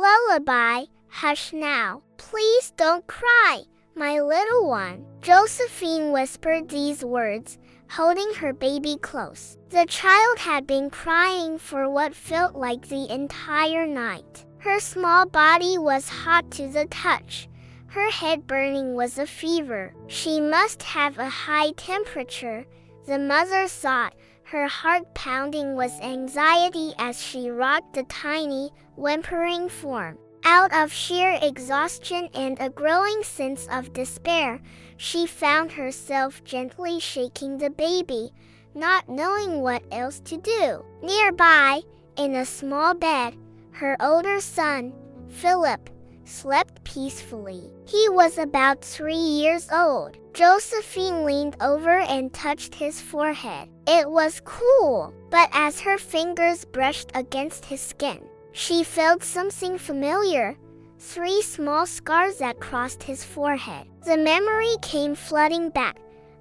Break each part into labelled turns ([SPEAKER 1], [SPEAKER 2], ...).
[SPEAKER 1] Lullaby, hush now. Please don't cry, my little one. Josephine whispered these words, holding her baby close. The child had been crying for what felt like the entire night. Her small body was hot to the touch. Her head burning was a fever. She must have a high temperature, the mother thought. Her heart pounding with anxiety as she rocked the tiny, whimpering form. Out of sheer exhaustion and a growing sense of despair, she found herself gently shaking the baby, not knowing what else to do. Nearby, in a small bed, her older son, Philip, slept peacefully. He was about 3 years old. Josephine leaned over and touched his forehead. It was cool, but as her fingers brushed against his skin, she felt something familiar, 3 small scars that crossed his forehead. The memory came flooding back,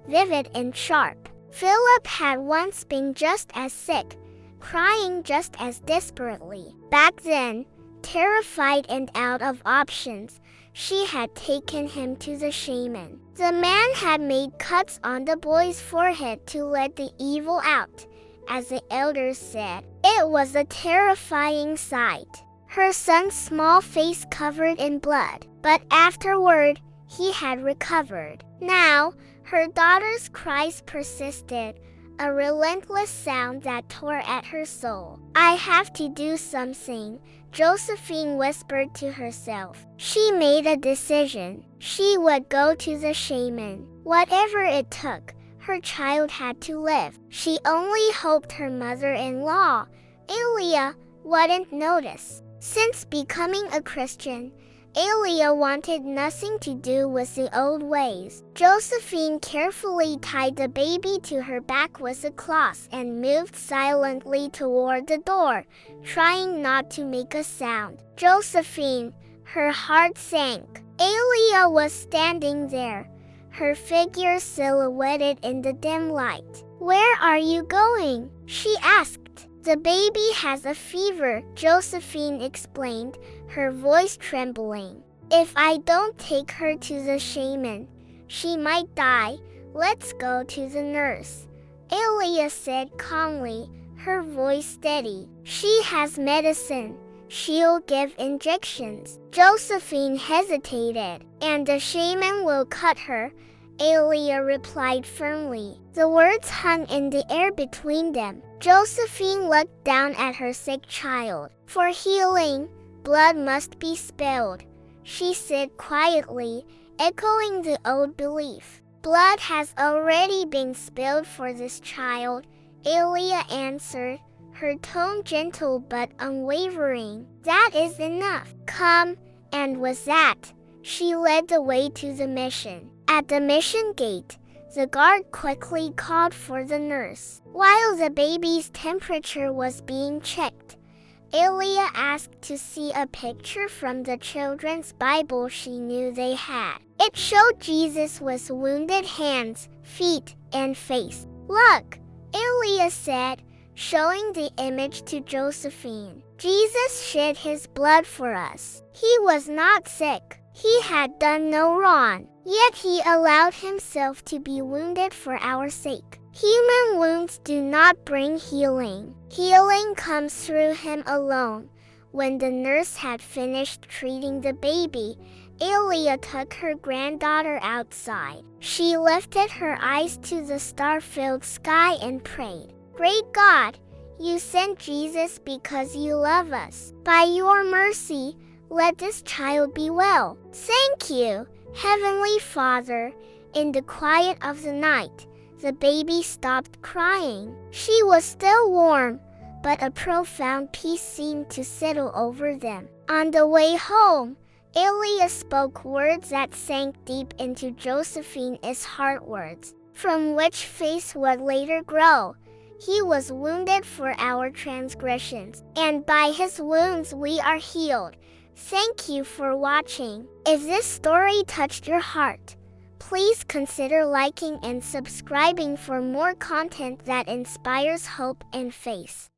[SPEAKER 1] vivid and sharp. Philip had once been just as sick, crying just as desperately. Back then, terrified and out of options, she had taken him to the shaman. The man had made cuts on the boy's forehead to let the evil out, as the elders said. It was a terrifying sight. Her son's small face covered in blood, but afterward, he had recovered. Now, her daughter's cries persisted, a relentless sound that tore at her soul. I have to do something, Josephine whispered to herself. She made a decision. She would go to the shaman. Whatever it took, her child had to live. She only hoped her mother-in-law, Elia, wouldn't notice. Since becoming a Christian, Elia wanted nothing to do with the old ways. Josephine carefully tied the baby to her back with a cloth and moved silently toward the door, trying not to make a sound. Josephine, her heart sank. Elia was standing there, her figure silhouetted in the dim light. Where are you going? She asked. The baby has a fever, Josephine explained, her voice trembling. If I don't take her to the shaman, she might die. Let's go to the nurse, Elia said calmly, her voice steady. She has medicine. She'll give injections. Josephine hesitated. And the shaman will cut her, Elia replied firmly. The words hung in the air between them. Josephine looked down at her sick child. For healing, blood must be spilled, she said quietly, echoing the old belief. Blood has already been spilled for this child, Elia answered, her tone gentle but unwavering. That is enough. Come, and with that, she led the way to the mission. At the mission gate, the guard quickly called for the nurse. While the baby's temperature was being checked, Elia asked to see a picture from the children's Bible she knew they had. It showed Jesus with wounded hands, feet, and face. Look, Elia said, showing the image to Josephine. Jesus shed his blood for us. He was not sick. He had done no wrong, yet he allowed himself to be wounded for our sake. Human wounds do not bring healing. Healing comes through him alone. When the nurse had finished treating the baby, Elia took her granddaughter outside. She lifted her eyes to the star-filled sky and prayed, Great God, you sent Jesus because you love us. By your mercy, let this child be well. Thank you, Heavenly Father. In the quiet of the night, the baby stopped crying. She was still warm, but a profound peace seemed to settle over them. On the way home, Elia spoke words that sank deep into Josephine's heart, words from which faith would later grow. He was wounded for our transgressions, and by his wounds we are healed. Thank you for watching. If this story touched your heart, please consider liking and subscribing for more content that inspires hope and faith.